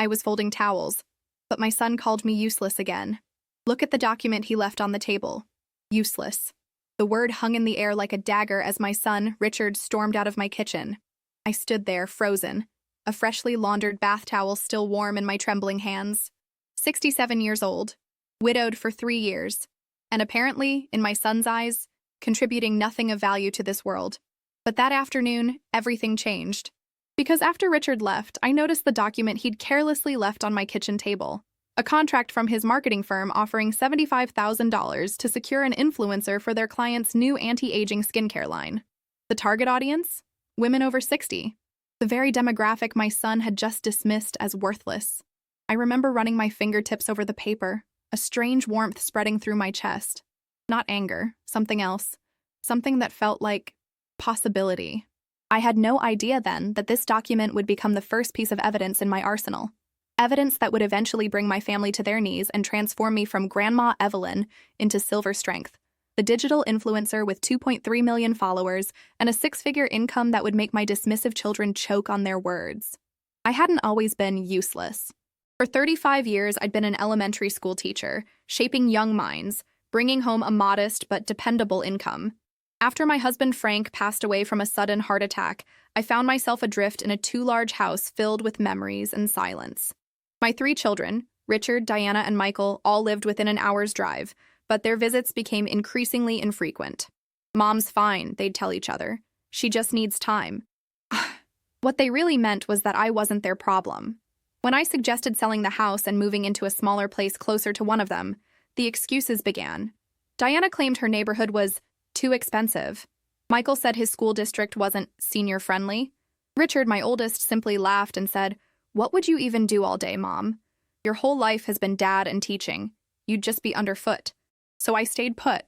I was folding towels, but my son called me useless again. Look at the document he left on the table. Useless. The word hung in the air like a dagger as my son, Richard, stormed out of my kitchen. I stood there, frozen, a freshly laundered bath towel still warm in my trembling hands. 67 years old, widowed for 3 years, and apparently, in my son's eyes, contributing nothing of value to this world. But that afternoon, everything changed. Because after Richard left, I noticed the document he'd carelessly left on my kitchen table. A contract from his marketing firm offering $75,000 to secure an influencer for their client's new anti-aging skincare line. The target audience? Women over 60. The very demographic my son had just dismissed as worthless. I remember running my fingertips over the paper, a strange warmth spreading through my chest. Not anger, something else. Something that felt like possibility. I had no idea then that this document would become the first piece of evidence in my arsenal. Evidence that would eventually bring my family to their knees and transform me from Grandma Evelyn into Silver Strength, the digital influencer with 2.3 million followers and a 6-figure income that would make my dismissive children choke on their words. I hadn't always been useless. For 35 years, I'd been an elementary school teacher, shaping young minds, bringing home a modest but dependable income. After my husband Frank passed away from a sudden heart attack, I found myself adrift in a too-large house filled with memories and silence. My 3 children, Richard, Diana, and Michael, all lived within an hour's drive, but their visits became increasingly infrequent. "Mom's fine," they'd tell each other. "She just needs time." What they really meant was that I wasn't their problem. When I suggested selling the house and moving into a smaller place closer to one of them, the excuses began. Diana claimed her neighborhood was too expensive. Michael said his school district wasn't senior-friendly. Richard, my oldest, simply laughed and said, "What would you even do all day, Mom? Your whole life has been dad and teaching. You'd just be underfoot." So I stayed put,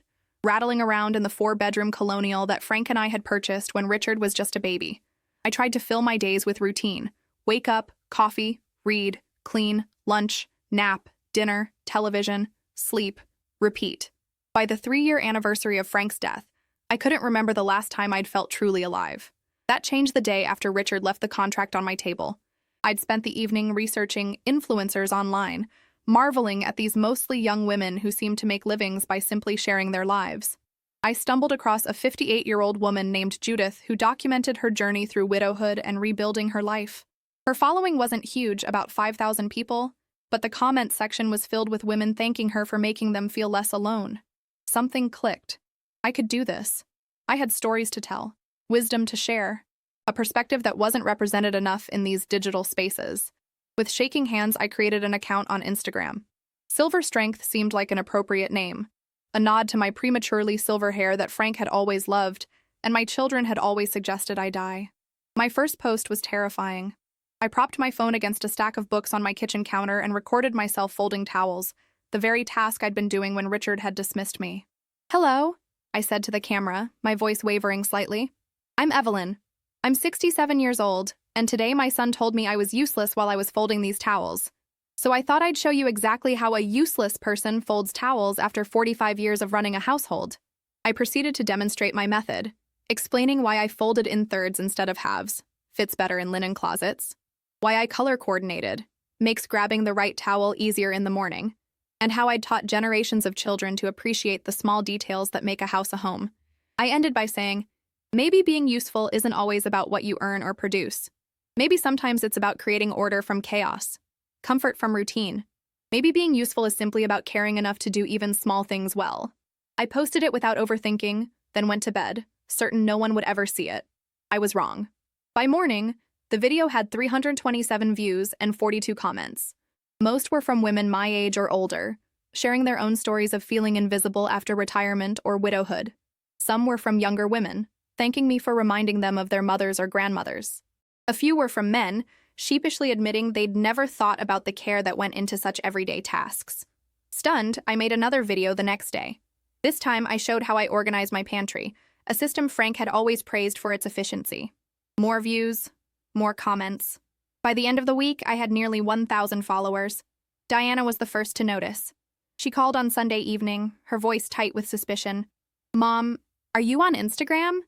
rattling around in the 4-bedroom colonial that Frank and I had purchased when Richard was just a baby. I tried to fill my days with routine. Wake up, coffee, read, clean, lunch, nap, dinner, television, sleep, repeat. By the 3-year anniversary of Frank's death, I couldn't remember the last time I'd felt truly alive. That changed the day after Richard left the contract on my table. I'd spent the evening researching influencers online, marveling at these mostly young women who seemed to make livings by simply sharing their lives. I stumbled across a 58-year-old woman named Judith who documented her journey through widowhood and rebuilding her life. Her following wasn't huge, about 5,000 people, but the comment section was filled with women thanking her for making them feel less alone. Something clicked. I could do this. I had stories to tell, wisdom to share, a perspective that wasn't represented enough in these digital spaces. With shaking hands, I created an account on Instagram. Silver Strength seemed like an appropriate name, a nod to my prematurely silver hair that Frank had always loved, and my children had always suggested I die. My first post was terrifying. I propped my phone against a stack of books on my kitchen counter and recorded myself folding towels, the very task I'd been doing when Richard had dismissed me. "Hello," I said to the camera, my voice wavering slightly. "I'm Evelyn. I'm 67 years old, and today my son told me I was useless while I was folding these towels. So I thought I'd show you exactly how a useless person folds towels after 45 years of running a household." I proceeded to demonstrate my method, explaining why I folded in thirds instead of halves, fits better in linen closets, why I color coordinated, makes grabbing the right towel easier in the morning, and how I'd taught generations of children to appreciate the small details that make a house a home. I ended by saying, maybe being useful isn't always about what you earn or produce. Maybe sometimes it's about creating order from chaos, comfort from routine. Maybe being useful is simply about caring enough to do even small things well. I posted it without overthinking, then went to bed, certain no one would ever see it. I was wrong. By morning, the video had 327 views and 42 comments. Most were from women my age or older, sharing their own stories of feeling invisible after retirement or widowhood. Some were from younger women, thanking me for reminding them of their mothers or grandmothers. A few were from men, sheepishly admitting they'd never thought about the care that went into such everyday tasks. Stunned, I made another video the next day. This time, I showed how I organized my pantry, a system Frank had always praised for its efficiency. More views, more comments. By the end of the week, I had nearly 1,000 followers. Diana was the first to notice. She called on Sunday evening, her voice tight with suspicion. "Mom, are you on Instagram?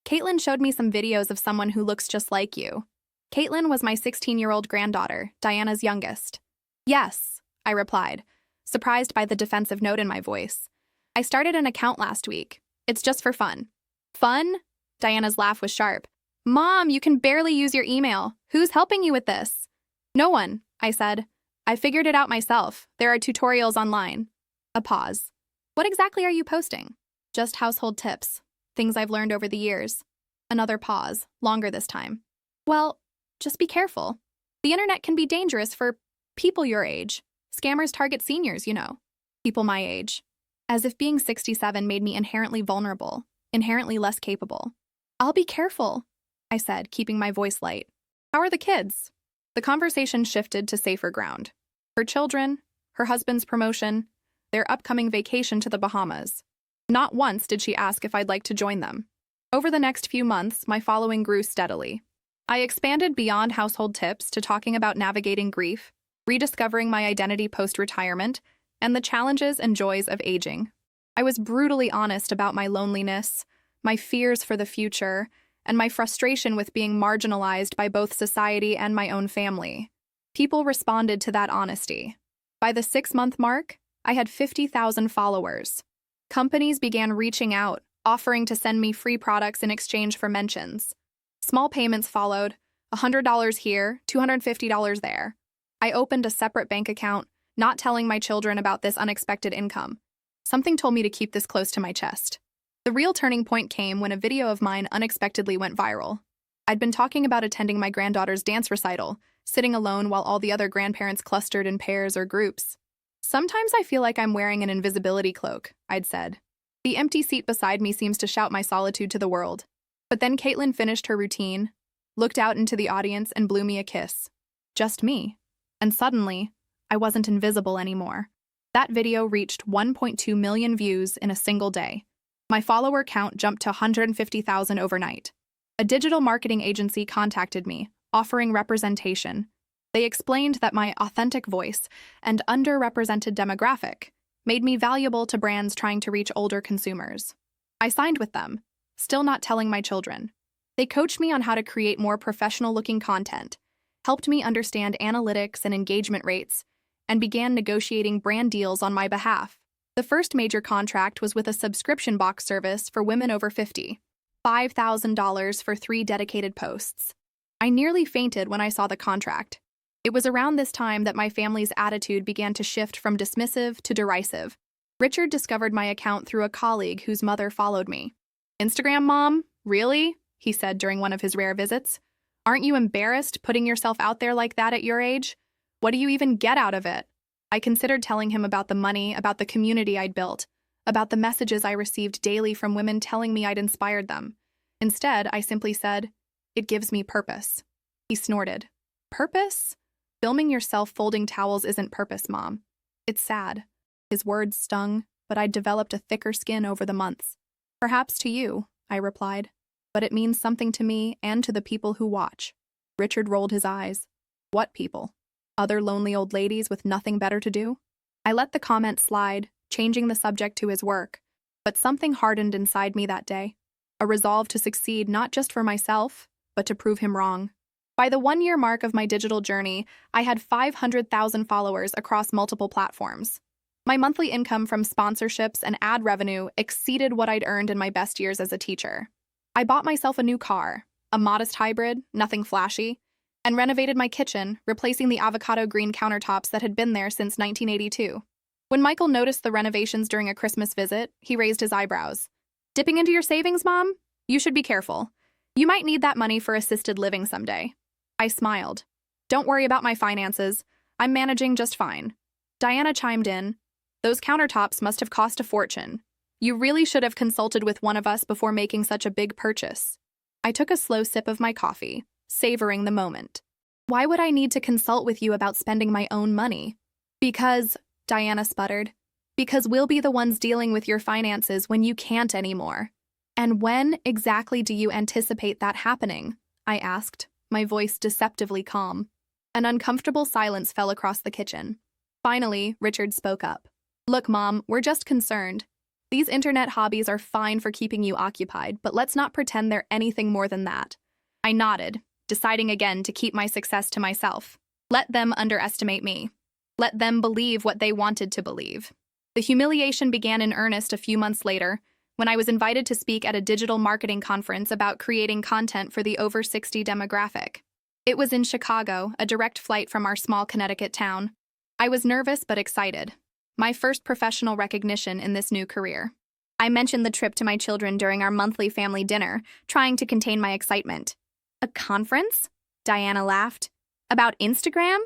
Caitlin showed me some videos of someone who looks just like you." Caitlin was my 16-year-old granddaughter, Diana's youngest. Yes, I replied, surprised by the defensive note in my voice. I started an account last week. It's just for fun. Fun? Diana's laugh was sharp. Mom, you can barely use your email. Who's helping you with this? No one, I said. I figured it out myself. There are tutorials online. A pause. What exactly are you posting? Just household tips. Things I've learned over the years. Another pause, longer this time. Well, just be careful. The internet can be dangerous for people your age. Scammers target seniors, you know. People my age. As if being 67 made me inherently vulnerable, inherently less capable. I'll be careful, I said, keeping my voice light. How are the kids? The conversation shifted to safer ground. Her children, her husband's promotion, their upcoming vacation to the Bahamas. Not once did she ask if I'd like to join them. Over the next few months, my following grew steadily. I expanded beyond household tips to talking about navigating grief, rediscovering my identity post-retirement, and the challenges and joys of aging. I was brutally honest about my loneliness, my fears for the future, and my frustration with being marginalized by both society and my own family. People responded to that honesty. By the 6-month mark, I had 50,000 followers. Companies began reaching out, offering to send me free products in exchange for mentions. Small payments followed, $100 here, $250 there. I opened a separate bank account, not telling my children about this unexpected income. Something told me to keep this close to my chest. The real turning point came when a video of mine unexpectedly went viral. I'd been talking about attending my granddaughter's dance recital, sitting alone while all the other grandparents clustered in pairs or groups. Sometimes I feel like I'm wearing an invisibility cloak, I'd said. The empty seat beside me seems to shout my solitude to the world. But then Caitlin finished her routine, looked out into the audience, and blew me a kiss. Just me. And suddenly, I wasn't invisible anymore. That video reached 1.2 million views in a single day. My follower count jumped to 150,000 overnight. A digital marketing agency contacted me, offering representation. They explained that my authentic voice and underrepresented demographic made me valuable to brands trying to reach older consumers. I signed with them, still not telling my children. They coached me on how to create more professional-looking content, helped me understand analytics and engagement rates, and began negotiating brand deals on my behalf. The first major contract was with a subscription box service for women over 50, $5,000 for 3 dedicated posts. I nearly fainted when I saw the contract. It was around this time that my family's attitude began to shift from dismissive to derisive. Richard discovered my account through a colleague whose mother followed me. Instagram mom? Really? He said during one of his rare visits. Aren't you embarrassed putting yourself out there like that at your age? What do you even get out of it? I considered telling him about the money, about the community I'd built, about the messages I received daily from women telling me I'd inspired them. Instead, I simply said, "It gives me purpose." He snorted. Purpose? Filming yourself folding towels isn't purpose, Mom. It's sad. His words stung, but I'd developed a thicker skin over the months. Perhaps to you, I replied, but it means something to me and to the people who watch. Richard rolled his eyes. What people? Other lonely old ladies with nothing better to do? I let the comment slide, changing the subject to his work, but something hardened inside me that day. A resolve to succeed not just for myself, but to prove him wrong. By the 1-year mark of my digital journey, I had 500,000 followers across multiple platforms. My monthly income from sponsorships and ad revenue exceeded what I'd earned in my best years as a teacher. I bought myself a new car, a modest hybrid, nothing flashy, and renovated my kitchen, replacing the avocado green countertops that had been there since 1982. When Michael noticed the renovations during a Christmas visit, he raised his eyebrows. Dipping into your savings, Mom? You should be careful. You might need that money for assisted living someday. I smiled. Don't worry about my finances. I'm managing just fine. Diana chimed in. Those countertops must have cost a fortune. You really should have consulted with one of us before making such a big purchase. I took a slow sip of my coffee, savoring the moment. Why would I need to consult with you about spending my own money? Because, Diana sputtered, because we'll be the ones dealing with your finances when you can't anymore. And when exactly do you anticipate that happening? I asked, my voice deceptively calm. An uncomfortable silence fell across the kitchen. Finally, Richard spoke up. Look, Mom, we're just concerned. These internet hobbies are fine for keeping you occupied, but let's not pretend they're anything more than that. I nodded, deciding again to keep my success to myself. Let them underestimate me. Let them believe what they wanted to believe. The humiliation began in earnest a few months later, when I was invited to speak at a digital marketing conference about creating content for the over 60 demographic. It was in Chicago, a direct flight from our small Connecticut town. I was nervous but excited. My first professional recognition in this new career. I mentioned the trip to my children during our monthly family dinner, trying to contain my excitement. A conference? Diana laughed. About Instagram?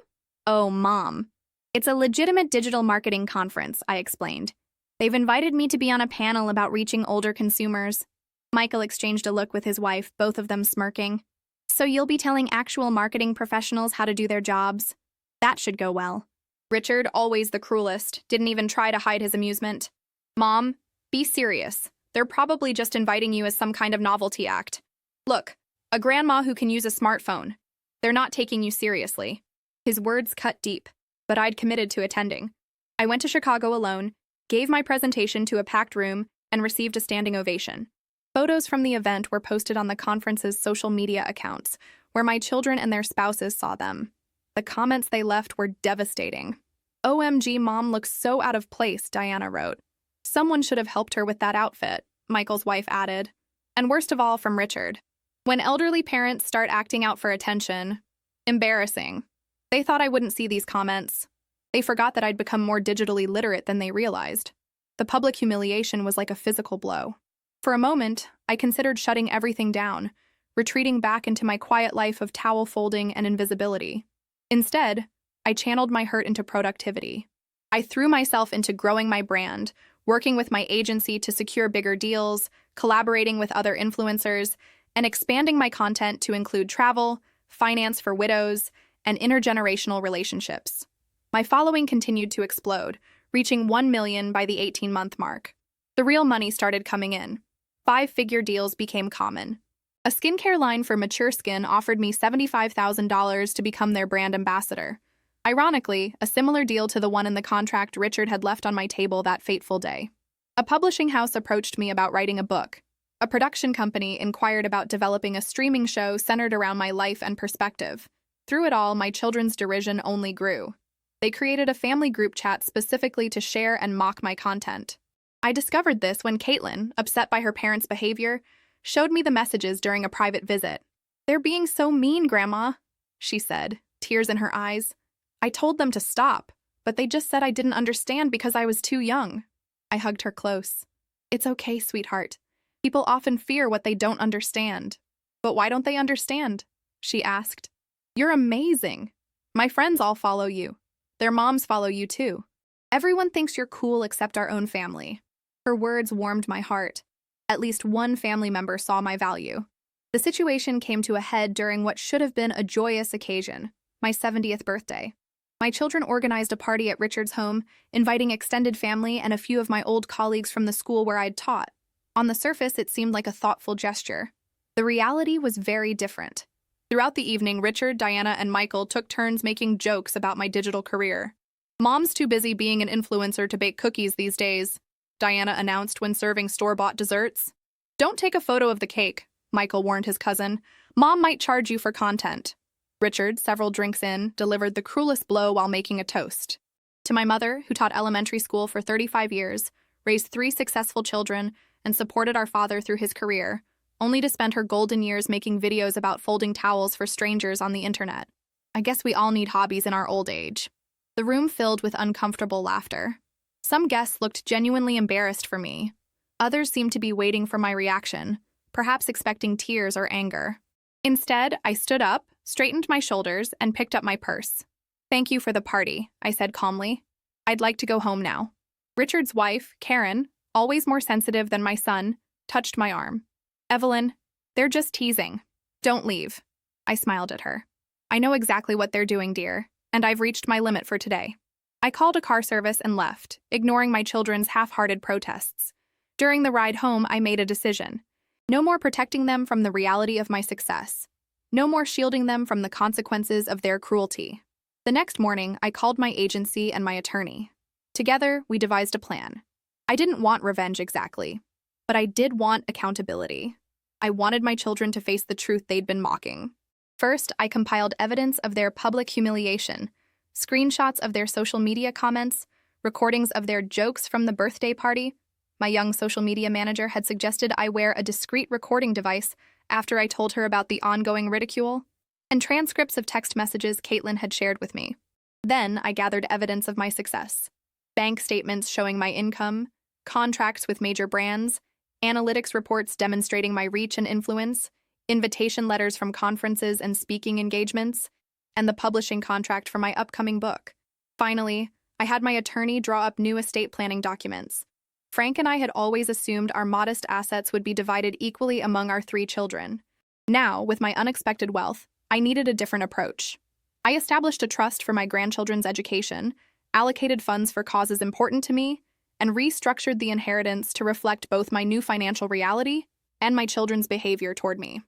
Oh, Mom. It's a legitimate digital marketing conference, I explained. They've invited me to be on a panel about reaching older consumers. Michael exchanged a look with his wife, both of them smirking. So you'll be telling actual marketing professionals how to do their jobs? That should go well. Richard, always the cruelest, didn't even try to hide his amusement. Mom, be serious. They're probably just inviting you as some kind of novelty act. Look, a grandma who can use a smartphone. They're not taking you seriously. His words cut deep, but I'd committed to attending. I went to Chicago alone, gave my presentation to a packed room, and received a standing ovation. Photos from the event were posted on the conference's social media accounts, where my children and their spouses saw them. The comments they left were devastating. OMG, Mom looks so out of place, Diana wrote. Someone should have helped her with that outfit, Michael's wife added. And worst of all, from Richard. When elderly parents start acting out for attention, embarrassing. They thought I wouldn't see these comments. They forgot that I'd become more digitally literate than they realized. The public humiliation was like a physical blow. For a moment, I considered shutting everything down, retreating back into my quiet life of towel folding and invisibility. Instead, I channeled my hurt into productivity. I threw myself into growing my brand, working with my agency to secure bigger deals, collaborating with other influencers, and expanding my content to include travel, finance for widows, and intergenerational relationships. My following continued to explode, reaching 1 million by the 18-month mark. The real money started coming in. 5-figure deals became common. A skincare line for mature skin offered me $75,000 to become their brand ambassador. Ironically, a similar deal to the one in the contract Richard had left on my table that fateful day. A publishing house approached me about writing a book. A production company inquired about developing a streaming show centered around my life and perspective. Through it all, my children's derision only grew. They created a family group chat specifically to share and mock my content. I discovered this when Caitlin, upset by her parents' behavior, showed me the messages during a private visit. "They're being so mean, Grandma," she said, tears in her eyes. I told them to stop, but they just said I didn't understand because I was too young. I hugged her close. "It's okay, sweetheart. People often fear what they don't understand." "But why don't they understand?" she asked. "You're amazing. My friends all follow you. Their moms follow you too. Everyone thinks you're cool except our own family." Her words warmed my heart. At least one family member saw my value. The situation came to a head during what should have been a joyous occasion, my 70th birthday. My children organized a party at Richard's home, inviting extended family and a few of my old colleagues from the school where I'd taught. On the surface, it seemed like a thoughtful gesture. The reality was very different. Throughout the evening, Richard, Diana, and Michael took turns making jokes about my digital career. "Mom's too busy being an influencer to bake cookies these days," Diana announced when serving store-bought desserts. "Don't take a photo of the cake," Michael warned his cousin. "Mom might charge you for content." Richard, several drinks in, delivered the cruelest blow while making a toast. To my mother, who taught elementary school for 35 years, raised 3 successful children, and supported our father through his career, only to spend her golden years making videos about folding towels for strangers on the internet. I guess we all need hobbies in our old age. The room filled with uncomfortable laughter. Some guests looked genuinely embarrassed for me. Others seemed to be waiting for my reaction, perhaps expecting tears or anger. Instead, I stood up, straightened my shoulders, and picked up my purse. "Thank you for the party," I said calmly. "I'd like to go home now." Richard's wife, Karen, always more sensitive than my son, touched my arm. "Evelyn, they're just teasing. Don't leave." I smiled at her. "I know exactly what they're doing, dear, and I've reached my limit for today." I called a car service and left, ignoring my children's half-hearted protests. During the ride home, I made a decision. No more protecting them from the reality of my success. No more shielding them from the consequences of their cruelty. The next morning, I called my agency and my attorney. Together, we devised a plan. I didn't want revenge exactly, but I did want accountability. I wanted my children to face the truth they'd been mocking. First, I compiled evidence of their public humiliation, screenshots of their social media comments, recordings of their jokes from the birthday party. My young social media manager had suggested I wear a discreet recording device after I told her about the ongoing ridicule, and transcripts of text messages Caitlin had shared with me. Then I gathered evidence of my success. Bank statements showing my income, contracts with major brands, analytics reports demonstrating my reach and influence, invitation letters from conferences and speaking engagements, and the publishing contract for my upcoming book. Finally, I had my attorney draw up new estate planning documents. Frank and I had always assumed our modest assets would be divided equally among our 3 children. Now, with my unexpected wealth, I needed a different approach. I established a trust for my grandchildren's education, allocated funds for causes important to me, and restructured the inheritance to reflect both my new financial reality and my children's behavior toward me.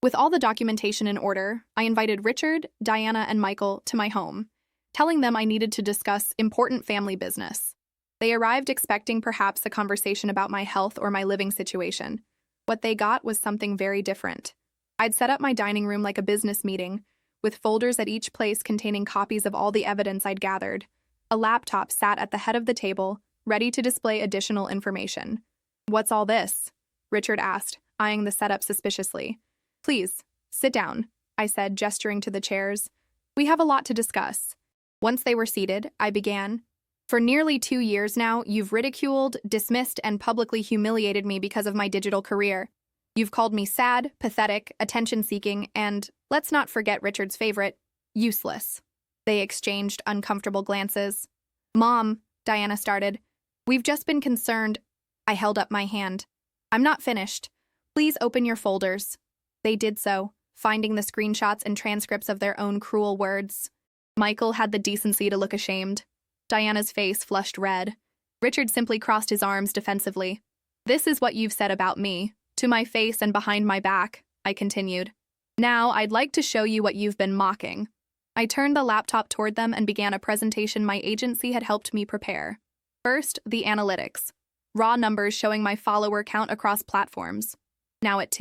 With all the documentation in order, I invited Richard, Diana, and Michael to my home, telling them I needed to discuss important family business. They arrived expecting perhaps a conversation about my health or my living situation. What they got was something very different. I'd set up my dining room like a business meeting, with folders at each place containing copies of all the evidence I'd gathered. A laptop sat at the head of the table, ready to display additional information. "What's all this?" Richard asked, eyeing the setup suspiciously. "Please, sit down," I said, gesturing to the chairs. "We have a lot to discuss." Once they were seated, I began. "For nearly 2 years now, you've ridiculed, dismissed, and publicly humiliated me because of my digital career. You've called me sad, pathetic, attention-seeking, and, let's not forget Richard's favorite, useless." They exchanged uncomfortable glances. "Mom," Diana started, "we've just been concerned." I held up my hand. "I'm not finished. Please open your folders." They did so, finding the screenshots and transcripts of their own cruel words. Michael had the decency to look ashamed. Diana's face flushed red. Richard simply crossed his arms defensively. "This is what you've said about me, to my face and behind my back," I continued. "Now I'd like to show you what you've been mocking." I turned the laptop toward them and began a presentation my agency had helped me prepare. First, the analytics. Raw numbers showing my follower count across platforms. Now at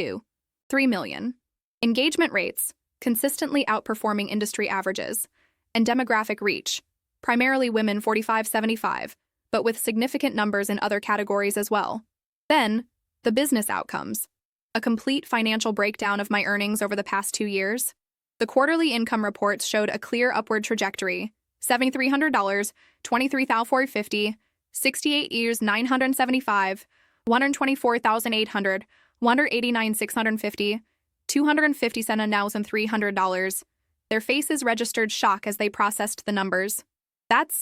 3 million. Engagement rates, consistently outperforming industry averages. And demographic reach, primarily women 45-75, but with significant numbers in other categories as well. Then, the business outcomes. A complete financial breakdown of my earnings over the past 2 years. The quarterly income reports showed a clear upward trajectory. $7,300, $23,450, 68 years $975, $124,800, $189,650, $257,300. Their faces registered shock as they processed the numbers. That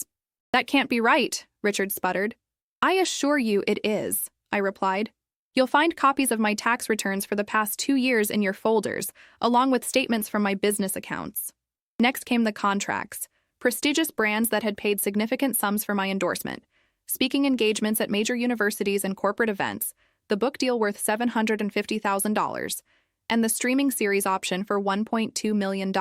can't be right," Richard sputtered. "I assure you it is," I replied. "You'll find copies of my tax returns for the past 2 years in your folders, along with statements from my business accounts." Next came the contracts, prestigious brands that had paid significant sums for my endorsement, speaking engagements at major universities and corporate events, the book deal worth $750,000, and the streaming series option for $1.2 million.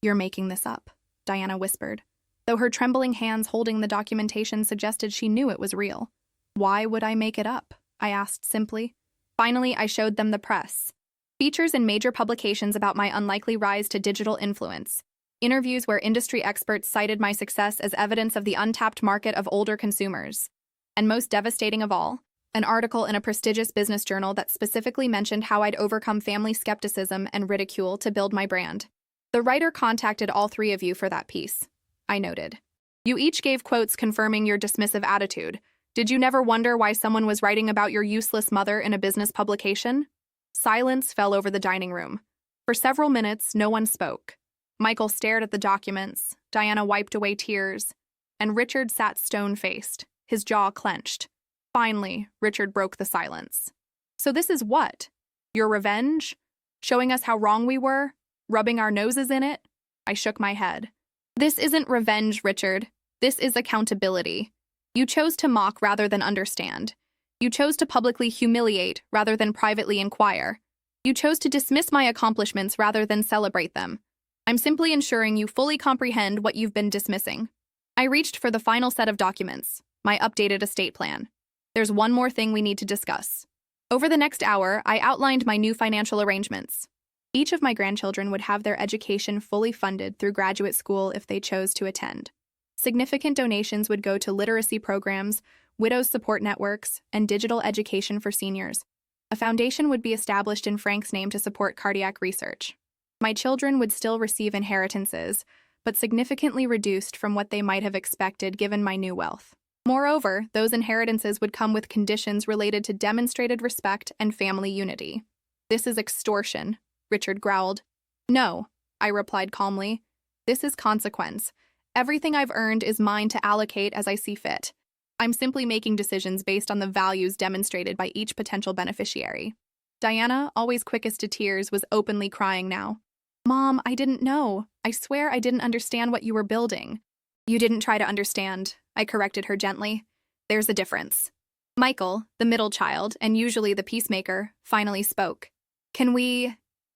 "You're making this up," Diana whispered, though her trembling hands holding the documentation suggested she knew it was real. "Why would I make it up?" I asked simply. Finally, I showed them the press. Features in major publications about my unlikely rise to digital influence. Interviews where industry experts cited my success as evidence of the untapped market of older consumers. And most devastating of all, an article in a prestigious business journal that specifically mentioned how I'd overcome family skepticism and ridicule to build my brand. "The writer contacted all 3 of you for that piece," I noted. "You each gave quotes confirming your dismissive attitude. Did you never wonder why someone was writing about your useless mother in a business publication?" Silence fell over the dining room. For several minutes, no one spoke. Michael stared at the documents, Diana wiped away tears, and Richard sat stone-faced, his jaw clenched. Finally, Richard broke the silence. "So this is what? Your revenge? Showing us how wrong we were? Rubbing our noses in it?" I shook my head. "This isn't revenge, Richard. This is accountability. You chose to mock rather than understand. You chose to publicly humiliate rather than privately inquire. You chose to dismiss my accomplishments rather than celebrate them. I'm simply ensuring you fully comprehend what you've been dismissing." I reached for the final set of documents, my updated estate plan. "There's one more thing we need to discuss." Over the next hour, I outlined my new financial arrangements. Each of my grandchildren would have their education fully funded through graduate school if they chose to attend. Significant donations would go to literacy programs, widows support networks, and digital education for seniors. A foundation would be established in Frank's name to support cardiac research. My children would still receive inheritances, but significantly reduced from what they might have expected given my new wealth. Moreover, those inheritances would come with conditions related to demonstrated respect and family unity. "This is extortion," Richard growled. "No," I replied calmly. "This is consequence. Everything I've earned is mine to allocate as I see fit. I'm simply making decisions based on the values demonstrated by each potential beneficiary." Diana, always quickest to tears, was openly crying now. "Mom, I didn't know. I swear I didn't understand what you were building." "You didn't try to understand," I corrected her gently. "There's a difference." Michael, the middle child, and usually the peacemaker, finally spoke.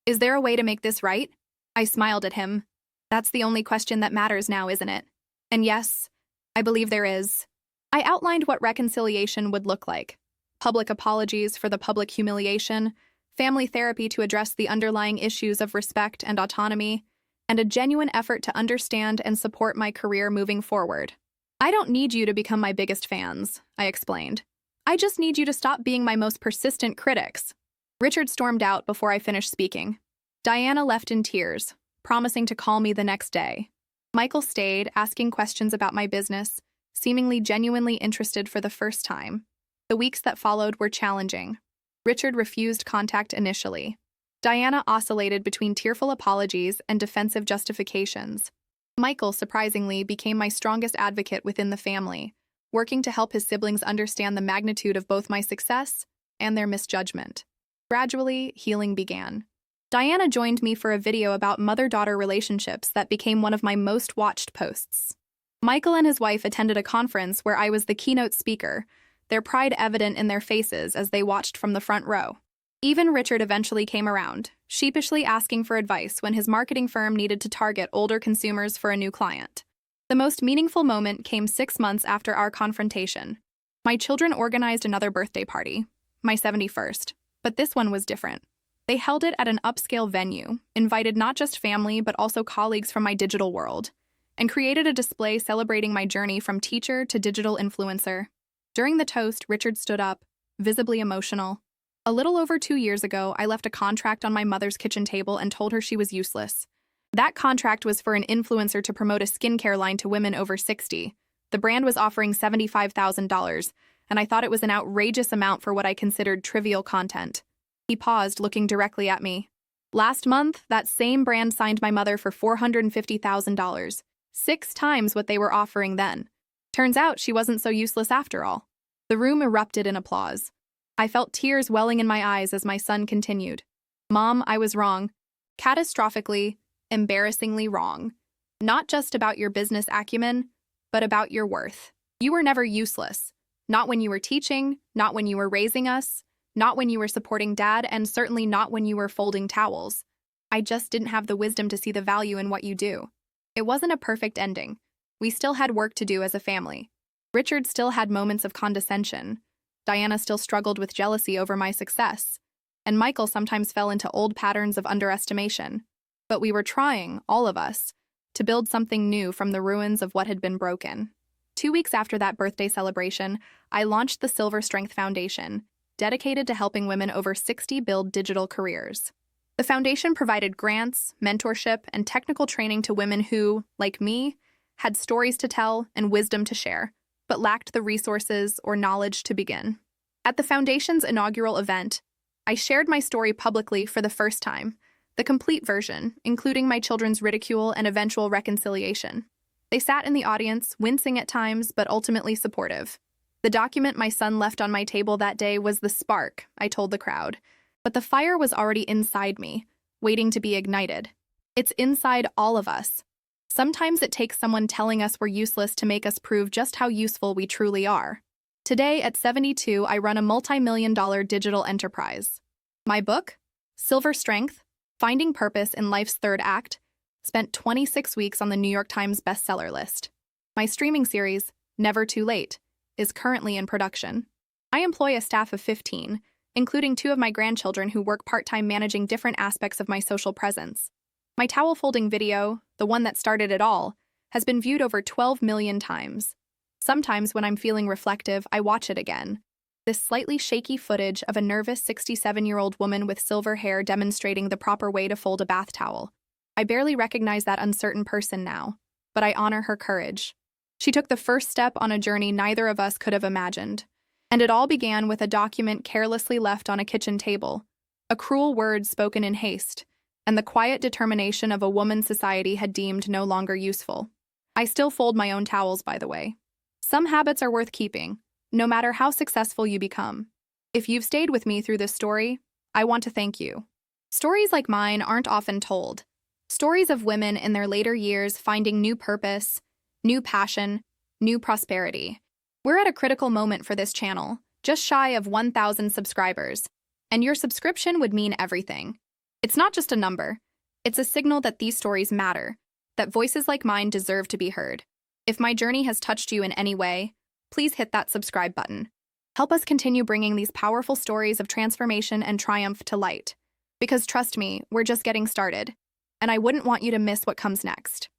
Is there a way to make this right?" I smiled at him. "That's the only question that matters now, isn't it?" "And yes, I believe there is." I outlined what reconciliation would look like: public apologies for the public humiliation, family therapy to address the underlying issues of respect and autonomy, and a genuine effort to understand and support my career moving forward. "I don't need you to become my biggest fans," I explained. "I just need you to stop being my most persistent critics." Richard stormed out before I finished speaking. Diana left in tears, promising to call me the next day. Michael stayed, asking questions about my business, seemingly genuinely interested for the first time. The weeks that followed were challenging. Richard refused contact initially. Diana oscillated between tearful apologies and defensive justifications. Michael, surprisingly, became my strongest advocate within the family, working to help his siblings understand the magnitude of both my success and their misjudgment. Gradually, healing began. Diana joined me for a video about mother-daughter relationships that became one of my most watched posts. Michael and his wife attended a conference where I was the keynote speaker, their pride evident in their faces as they watched from the front row. Even Richard eventually came around, sheepishly asking for advice when his marketing firm needed to target older consumers for a new client. The most meaningful moment came 6 months after our confrontation. My children organized another birthday party, my 71st, but this one was different. They held it at an upscale venue, invited not just family but also colleagues from my digital world, and created a display celebrating my journey from teacher to digital influencer. During the toast, Richard stood up, visibly emotional. "A little over 2 years ago, I left a contract on my mother's kitchen table and told her she was useless. That contract was for an influencer to promote a skincare line to women over 60. The brand was offering $75,000, and I thought it was an outrageous amount for what I considered trivial content." He paused, looking directly at me. "Last month, that same brand signed my mother for $450,000, 6 times what they were offering then. Turns out she wasn't so useless after all." The room erupted in applause. I felt tears welling in my eyes as my son continued. "Mom, I was wrong. Catastrophically, embarrassingly wrong. Not just about your business acumen, but about your worth. You were never useless. Not when you were teaching, not when you were raising us, not when you were supporting Dad, and certainly not when you were folding towels. I just didn't have the wisdom to see the value in what you do." It wasn't a perfect ending. We still had work to do as a family. Richard still had moments of condescension. Diana still struggled with jealousy over my success. And Michael sometimes fell into old patterns of underestimation. But we were trying, all of us, to build something new from the ruins of what had been broken. 2 weeks after that birthday celebration, I launched the Silver Strength Foundation, dedicated to helping women over 60 build digital careers. The foundation provided grants, mentorship, and technical training to women who, like me, had stories to tell and wisdom to share, but lacked the resources or knowledge to begin. At the foundation's inaugural event, I shared my story publicly for the first time, the complete version, including my children's ridicule and eventual reconciliation. They sat in the audience, wincing at times, but ultimately supportive. The document my son left on my table that day was the spark, I told the crowd. But the fire was already inside me, waiting to be ignited. It's inside all of us. Sometimes it takes someone telling us we're useless to make us prove just how useful we truly are. Today, at 72, I run a multi-million-dollar digital enterprise. My book, Silver Strength, Finding Purpose in Life's Third Act, spent 26 weeks on the New York Times bestseller list. My streaming series, Never Too Late, is currently in production. I employ a staff of 15, including 2 of my grandchildren who work part-time managing different aspects of my social presence. My towel folding video, the one that started it all, has been viewed over 12 million times. Sometimes when I'm feeling reflective, I watch it again. This slightly shaky footage of a nervous 67-year-old woman with silver hair demonstrating the proper way to fold a bath towel. I barely recognize that uncertain person now, but I honor her courage. She took the first step on a journey neither of us could have imagined. And it all began with a document carelessly left on a kitchen table, a cruel word spoken in haste, and the quiet determination of a woman society had deemed no longer useful. I still fold my own towels, by the way. Some habits are worth keeping, no matter how successful you become. If you've stayed with me through this story, I want to thank you. Stories like mine aren't often told. Stories of women in their later years finding new purpose, new passion, new prosperity. We're at a critical moment for this channel, just shy of 1,000 subscribers, and your subscription would mean everything. It's not just a number. It's a signal that these stories matter, that voices like mine deserve to be heard. If my journey has touched you in any way, please hit that subscribe button. Help us continue bringing these powerful stories of transformation and triumph to light. Because trust me, we're just getting started, and I wouldn't want you to miss what comes next.